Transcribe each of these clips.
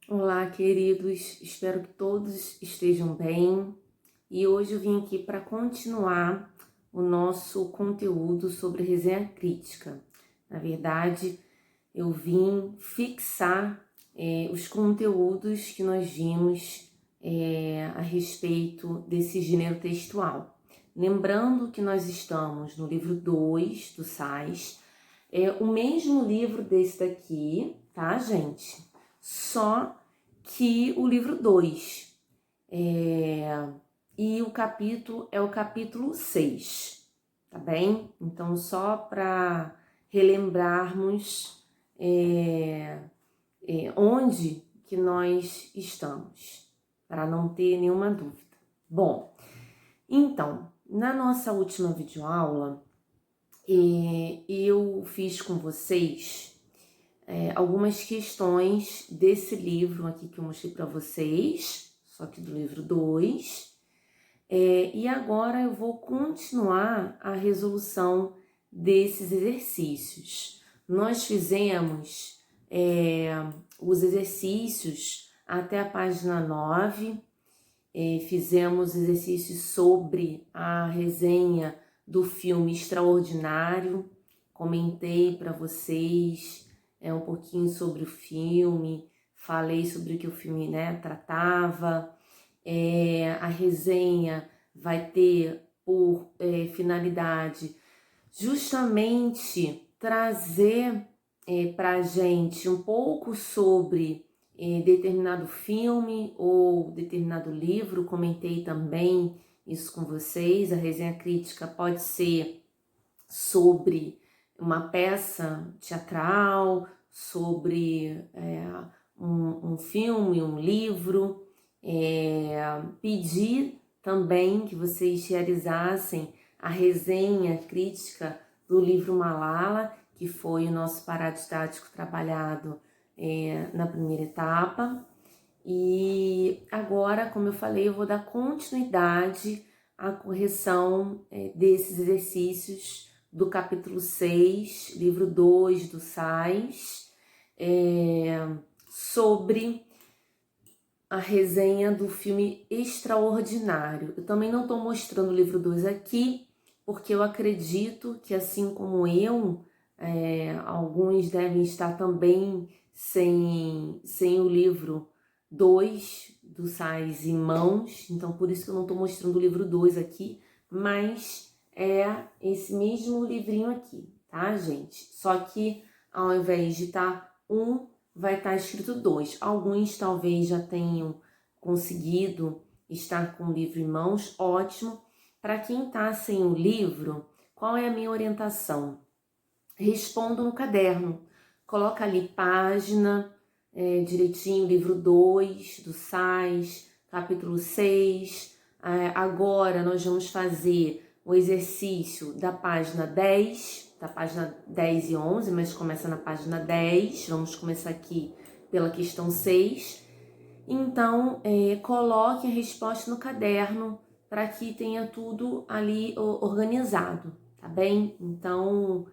Olá, queridos, espero que todos estejam bem e hoje eu vim aqui para continuar o nosso conteúdo sobre resenha crítica. Na verdade, eu vim fixar os conteúdos que nós vimos a respeito desse gênero textual. Lembrando que nós estamos no livro 2 do SAIS, o mesmo livro desse daqui, tá, gente? Só que o livro 2. E o capítulo é o capítulo 6, tá bem? Então, só para relembrarmos onde que nós estamos, para não ter nenhuma dúvida. Bom, então, na nossa última videoaula, eu fiz com vocês algumas questões desse livro aqui que eu mostrei para vocês, só que do livro 2. E agora eu vou continuar a resolução desses exercícios. Nós fizemos os exercícios até a página 9, fizemos exercícios sobre a resenha do filme Extraordinário, comentei para vocês um pouquinho sobre o filme, falei sobre o que o filme tratava. A resenha vai ter por finalidade justamente trazer para a gente um pouco sobre determinado filme ou determinado livro. Comentei também isso com vocês. A resenha crítica pode ser sobre uma peça teatral, sobre um filme, um livro. Pedir também que vocês realizassem a resenha crítica do livro Malala, que foi o nosso paradidático trabalhado na primeira etapa. E agora, como eu falei, eu vou dar continuidade à correção desses exercícios do capítulo 6, livro 2 do SAIS, sobre a resenha do filme Extraordinário. Eu também não estou mostrando o livro 2 aqui, porque eu acredito que, assim como eu, alguns devem estar também sem o livro 2 do SAIS em mãos, então por isso que eu não estou mostrando o livro 2 aqui, mas é esse mesmo livrinho aqui, tá, gente? Só que ao invés de estar vai estar escrito 2. Alguns talvez já tenham conseguido estar com o livro em mãos, ótimo. Para quem está sem o livro, qual é a minha orientação? Respondo no caderno, coloca ali página, direitinho, livro 2 do SAIS, capítulo 6. Agora nós vamos fazer o exercício da página 10, da página 10 e 11, mas começa na página 10, vamos começar aqui pela questão 6. Então, coloque a resposta no caderno para que tenha tudo ali organizado, tá bem? Então,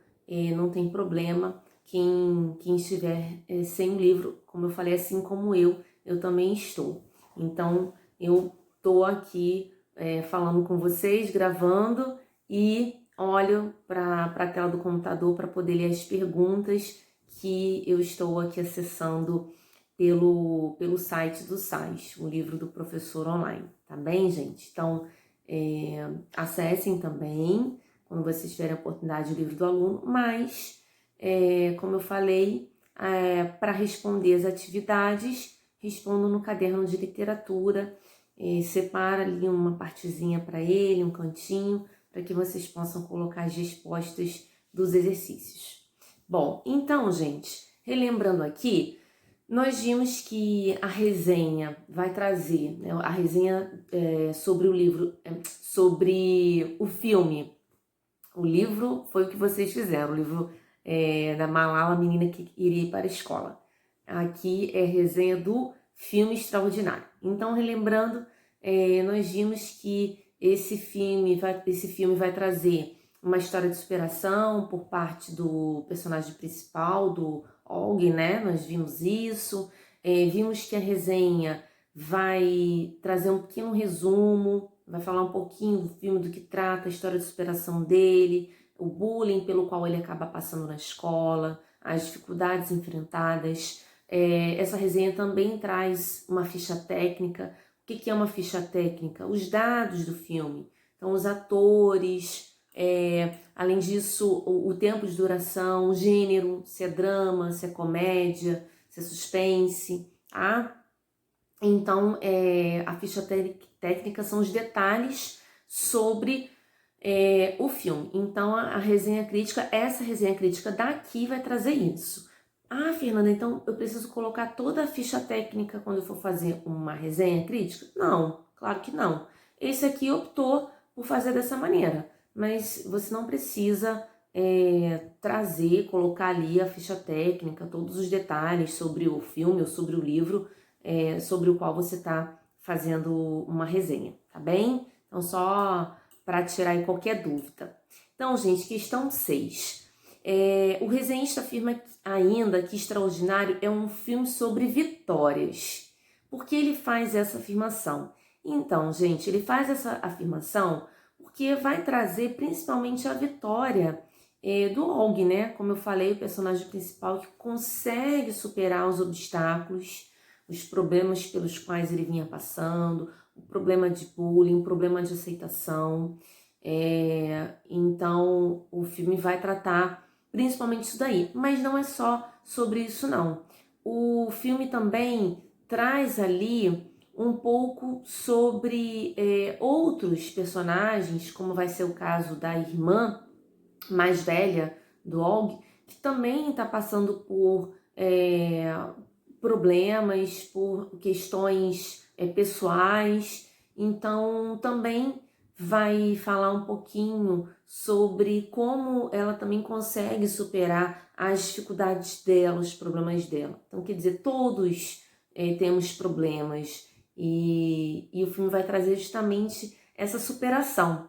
não tem problema quem estiver sem o livro, como eu falei, assim como eu também estou. Então, eu tô aqui falando com vocês, gravando e olho para a tela do computador para poder ler as perguntas que eu estou aqui acessando pelo site do SAIS, o livro do professor online, tá bem, gente? Então, acessem também, quando vocês tiverem a oportunidade, o livro do aluno, mas, como eu falei, para responder as atividades, respondo no caderno de literatura, separa ali uma partezinha para ele, um cantinho, para que vocês possam colocar as respostas dos exercícios. Bom, então, gente, relembrando aqui, nós vimos que a resenha vai trazer, né, a resenha sobre o livro, sobre o filme. O livro foi o que vocês fizeram, o livro da Malala, menina que iria para a escola. Aqui é a resenha do filme Extraordinário. Então, relembrando, nós vimos que esse filme vai trazer uma história de superação por parte do personagem principal, do Og, né? Nós vimos isso. Vimos que a resenha vai trazer um pequeno resumo, vai falar um pouquinho do filme, do que trata, a história de superação dele, o bullying pelo qual ele acaba passando na escola, as dificuldades enfrentadas. Essa resenha também traz uma ficha técnica. O que é uma ficha técnica? Os dados do filme. Então, os atores, além disso, o tempo de duração, o gênero, se é drama, se é comédia, se é suspense, tá? Então, a ficha técnica são os detalhes sobre o filme. Então, essa resenha crítica daqui vai trazer isso. Ah, Fernanda, então eu preciso colocar toda a ficha técnica quando eu for fazer uma resenha crítica? Não, claro que não. Esse aqui optou por fazer dessa maneira, mas você não precisa colocar ali a ficha técnica, todos os detalhes sobre o filme ou sobre o livro sobre o qual você está fazendo uma resenha, tá bem? Então, só para tirar aí qualquer dúvida. Então, gente, questão 6. O resenhista afirma ainda que Extraordinário é um filme sobre vitórias. Por que ele faz essa afirmação? Então, gente, ele faz essa afirmação porque vai trazer principalmente a vitória do Og, né? Como eu falei, o personagem principal que consegue superar os obstáculos, os problemas pelos quais ele vinha passando, o problema de bullying, o problema de aceitação. Então, o filme vai tratar principalmente isso daí. Mas não é só sobre isso, não. O filme também traz ali um pouco sobre outros personagens, como vai ser o caso da irmã mais velha do Og, que também está passando por problemas, por questões pessoais. Então, também vai falar um pouquinho sobre como ela também consegue superar as dificuldades dela, os problemas dela. Então, quer dizer, todos temos problemas e o filme vai trazer justamente essa superação.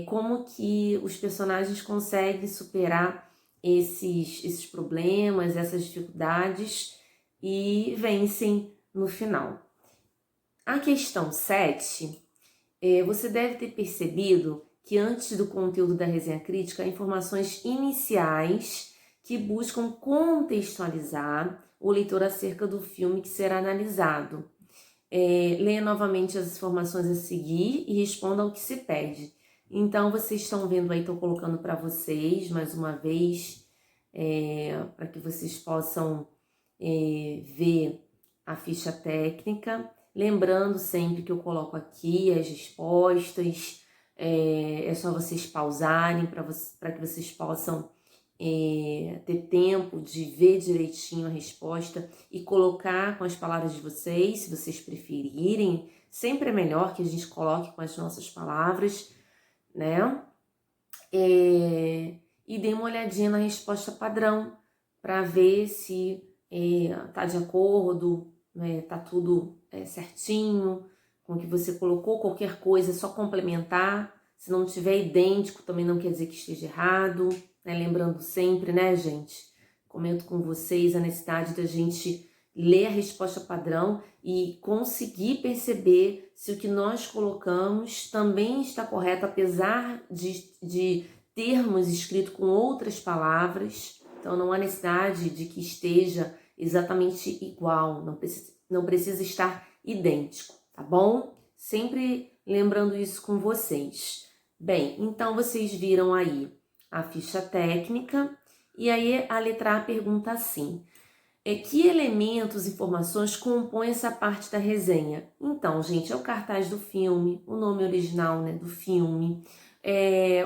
Como que os personagens conseguem superar esses problemas, essas dificuldades e vencem no final. A questão 7, você deve ter percebido que antes do conteúdo da resenha crítica, há informações iniciais que buscam contextualizar o leitor acerca do filme que será analisado. Leia novamente as informações a seguir e responda ao que se pede. Então, vocês estão vendo aí, estou colocando para vocês mais uma vez, para que vocês possam ver a ficha técnica. Lembrando sempre que eu coloco aqui as respostas, é só vocês pausarem para que vocês possam ter tempo de ver direitinho a resposta e colocar com as palavras de vocês, se vocês preferirem. Sempre é melhor que a gente coloque com as nossas palavras, né? E dê uma olhadinha na resposta padrão para ver se tá de acordo, né? Tá tudo certinho com o que você colocou. Qualquer coisa é só complementar. Se não tiver idêntico, também não quer dizer que esteja errado. Lembrando sempre, né, gente? Comento com vocês a necessidade da gente ler a resposta padrão e conseguir perceber se o que nós colocamos também está correto, apesar de termos escrito com outras palavras. Então, não há necessidade de que esteja exatamente igual, não precisa estar idêntico, tá bom? Sempre lembrando isso com vocês. Bem, então vocês viram aí a ficha técnica, e aí a letra A pergunta assim: que elementos e informações compõem essa parte da resenha? Então, gente, é o cartaz do filme, o nome original, né, do filme,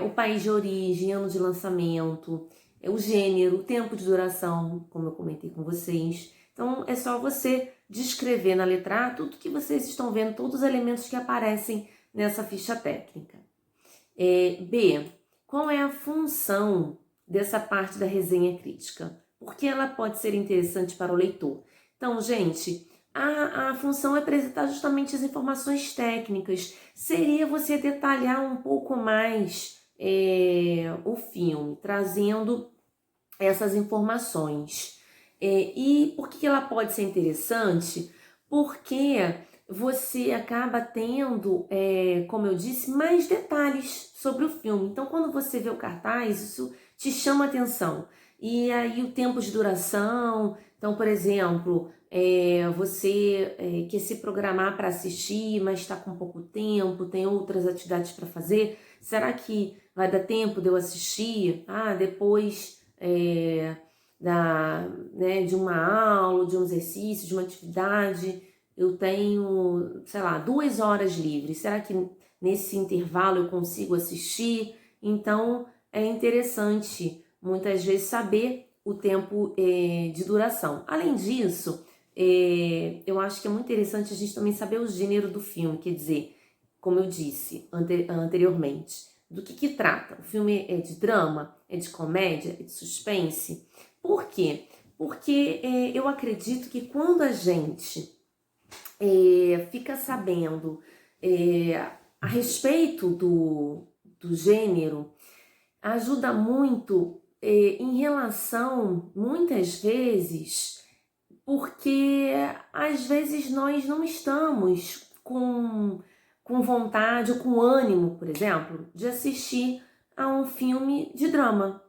o país de origem, ano de lançamento, o gênero, o tempo de duração, como eu comentei com vocês. Então, é só você descrever na letra A tudo que vocês estão vendo, todos os elementos que aparecem nessa ficha técnica. B, qual é a função dessa parte da resenha crítica? Por que ela pode ser interessante para o leitor? Então, gente, a função é apresentar justamente as informações técnicas. Seria você detalhar um pouco mais o filme, trazendo essas informações. E por que ela pode ser interessante? Porque você acaba tendo, como eu disse, mais detalhes sobre o filme. Então, quando você vê o cartaz, isso te chama atenção. E aí o tempo de duração, então, por exemplo, você quer se programar para assistir, mas está com pouco tempo, tem outras atividades para fazer. Será que vai dar tempo de eu assistir? Depois né, de uma aula, de um exercício, de uma atividade, eu tenho, sei lá, 2 horas livres. Será que nesse intervalo eu consigo assistir? Então, é interessante muitas vezes saber o tempo de duração. Além disso, eu acho que é muito interessante a gente também saber o gênero do filme, quer dizer, como eu disse anteriormente, do que trata. O filme é de drama, é de comédia, é de suspense? Por quê? Porque eu acredito que quando a gente fica sabendo a respeito do gênero, ajuda muito em relação, muitas vezes, porque às vezes nós não estamos com vontade ou com ânimo, por exemplo, de assistir a um filme de drama.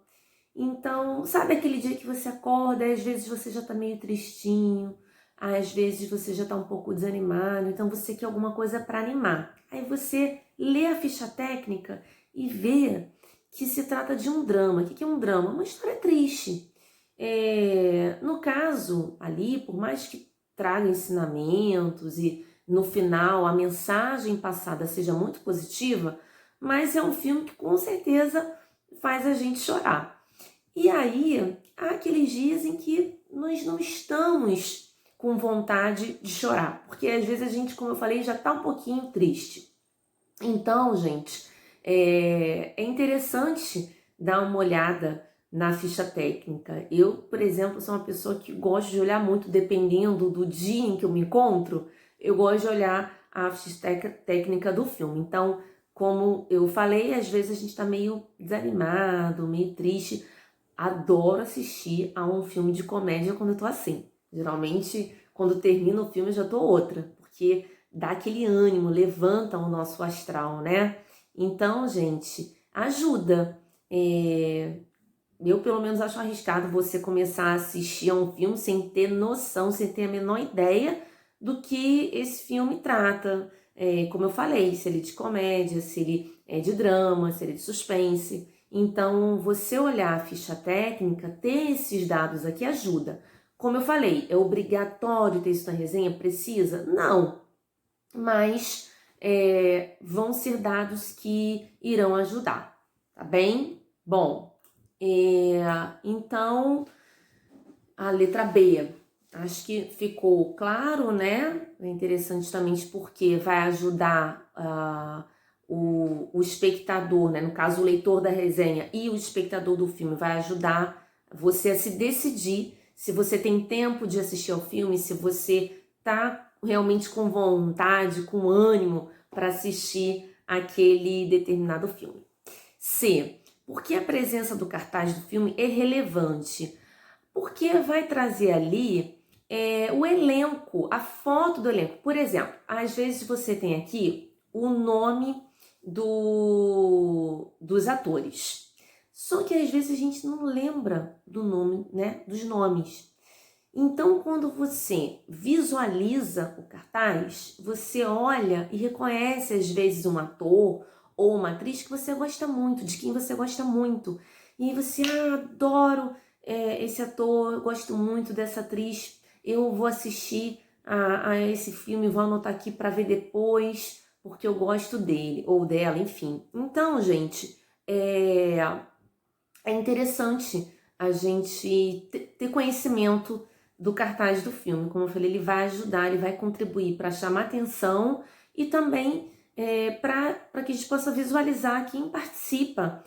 Então, sabe aquele dia que você acorda e às vezes você já tá meio tristinho, às vezes você já tá um pouco desanimado, então você quer alguma coisa para animar. Aí você lê a ficha técnica e vê que se trata de um drama. O que é um drama? Uma história triste. No caso, ali, por mais que traga ensinamentos e no final a mensagem passada seja muito positiva, mas é um filme que com certeza faz a gente chorar. E aí, há aqueles dias em que nós não estamos com vontade de chorar, porque às vezes a gente, como eu falei, já está um pouquinho triste. Então, gente, é interessante dar uma olhada na ficha técnica. Eu, por exemplo, sou uma pessoa que gosto de olhar muito, dependendo do dia em que eu me encontro, eu gosto de olhar a ficha técnica do filme. Então, como eu falei, às vezes a gente está meio desanimado, meio triste. Adoro assistir a um filme de comédia quando eu tô assim. Geralmente, quando termina o filme, eu já tô outra, porque dá aquele ânimo, levanta o nosso astral, né? Então, gente, ajuda. Eu, pelo menos, acho arriscado você começar a assistir a um filme sem ter noção, sem ter a menor ideia do que esse filme trata. Como eu falei, se ele é de comédia, se ele é de drama, se ele é de suspense. Então, você olhar a ficha técnica, ter esses dados aqui ajuda. Como eu falei, é obrigatório ter isso na resenha? Precisa? Não. Mas vão ser dados que irão ajudar, tá bem? Bom, então, a letra B. Acho que ficou claro, né? É interessante também porque vai ajudar o espectador, né? No caso, o leitor da resenha e o espectador do filme, vai ajudar você a se decidir se você tem tempo de assistir ao filme, se você tá realmente com vontade, com ânimo para assistir aquele determinado filme. C. Por que a presença do cartaz do filme é relevante? Porque vai trazer ali o elenco, a foto do elenco. Por exemplo, às vezes você tem aqui o nome dos atores. Só que às vezes a gente não lembra do nome, né? Dos nomes. Então, quando você visualiza o cartaz, você olha e reconhece às vezes um ator ou uma atriz que você gosta muito, de quem você gosta muito. E você, adoro esse ator, eu gosto muito dessa atriz, eu vou assistir a esse filme, vou anotar aqui para ver depois, porque eu gosto dele ou dela, enfim. Então, gente, é interessante a gente ter conhecimento do cartaz do filme. Como eu falei, ele vai ajudar, ele vai contribuir para chamar atenção e também para que a gente possa visualizar quem participa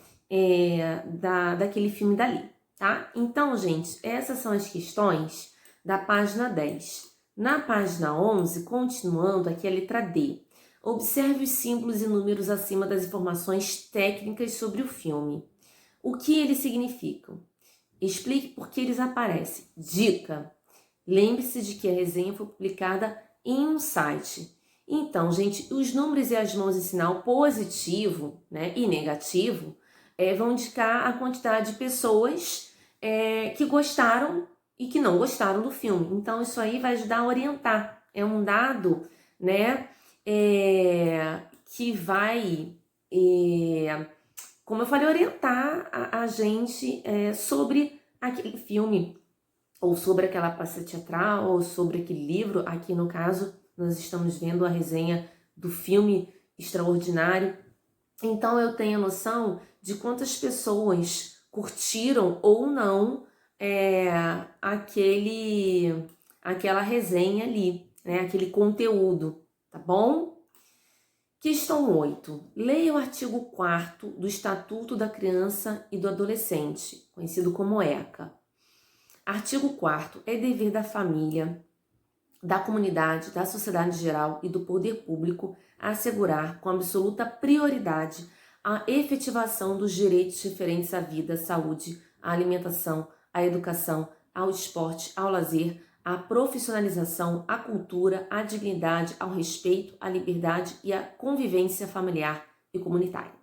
daquele filme dali, tá? Então, gente, essas são as questões da página 10. Na página 11, continuando aqui a letra D. Observe os símbolos e números acima das informações técnicas sobre o filme. O que eles significam? Explique por que eles aparecem. Dica: lembre-se de que a resenha foi publicada em um site. Então, gente, os números e as mãos em sinal positivo, né, e negativo vão indicar a quantidade de pessoas que gostaram e que não gostaram do filme. Então, isso aí vai ajudar a orientar. É um dado, né, que vai, como eu falei, orientar a gente sobre aquele filme, ou sobre aquela peça teatral, ou sobre aquele livro. Aqui no caso, nós estamos vendo a resenha do filme Extraordinário. Então eu tenho a noção de quantas pessoas curtiram ou não aquela resenha ali, né? Aquele conteúdo, tá bom? Questão 8. Leia o artigo 4º do Estatuto da Criança e do Adolescente, conhecido como ECA. Artigo 4º. É dever da família, da comunidade, da sociedade geral e do poder público assegurar com absoluta prioridade a efetivação dos direitos referentes à vida, à saúde, à alimentação, à educação, ao esporte, ao lazer, à profissionalização, à cultura, à dignidade, ao respeito, à liberdade e à convivência familiar e comunitária.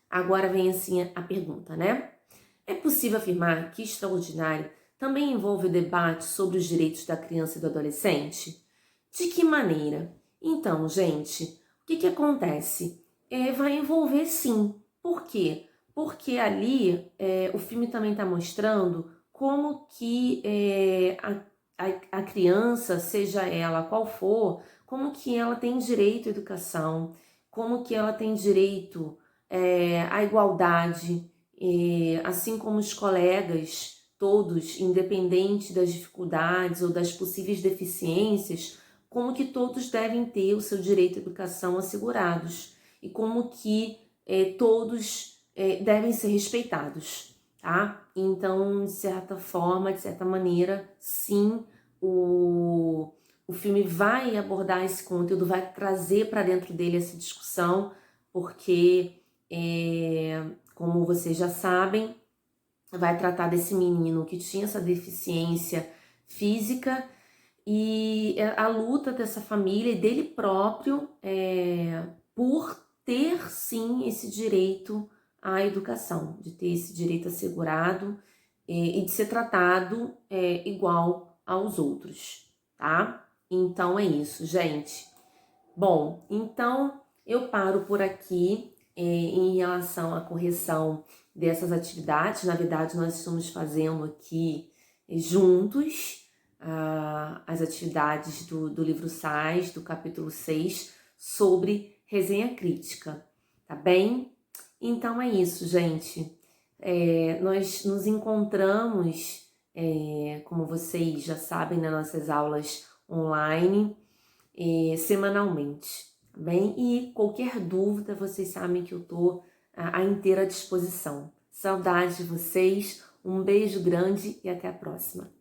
Agora vem assim a pergunta, né? É possível afirmar que Extraordinário também envolve o debate sobre os direitos da criança e do adolescente? De que maneira? Então, gente, o que acontece? Vai envolver sim. Por quê? Porque ali o filme também está mostrando como que a criança, seja ela qual for, como que ela tem direito à educação, como que ela tem direito à igualdade, assim como os colegas, todos, independente das dificuldades ou das possíveis deficiências, como que todos devem ter o seu direito à educação assegurados e como que todos devem ser respeitados, tá? Então, de certa forma, de certa maneira, sim, o filme vai abordar esse conteúdo, vai trazer para dentro dele essa discussão, porque, como vocês já sabem, vai tratar desse menino que tinha essa deficiência física e a luta dessa família e dele próprio por ter sim esse direito à educação, de ter esse direito assegurado e de ser tratado igual aos outros, tá? Então é isso, gente. Bom, então eu paro por aqui em relação à correção dessas atividades. Na verdade, nós estamos fazendo aqui juntos as atividades do livro Sais, do capítulo 6, sobre resenha crítica, tá bem? Então é isso, gente. Nós nos encontramos, como vocês já sabem, nas nossas aulas online, semanalmente, tá bem? E qualquer dúvida, vocês sabem que eu tô à inteira disposição. Saudades de vocês, um beijo grande e até a próxima.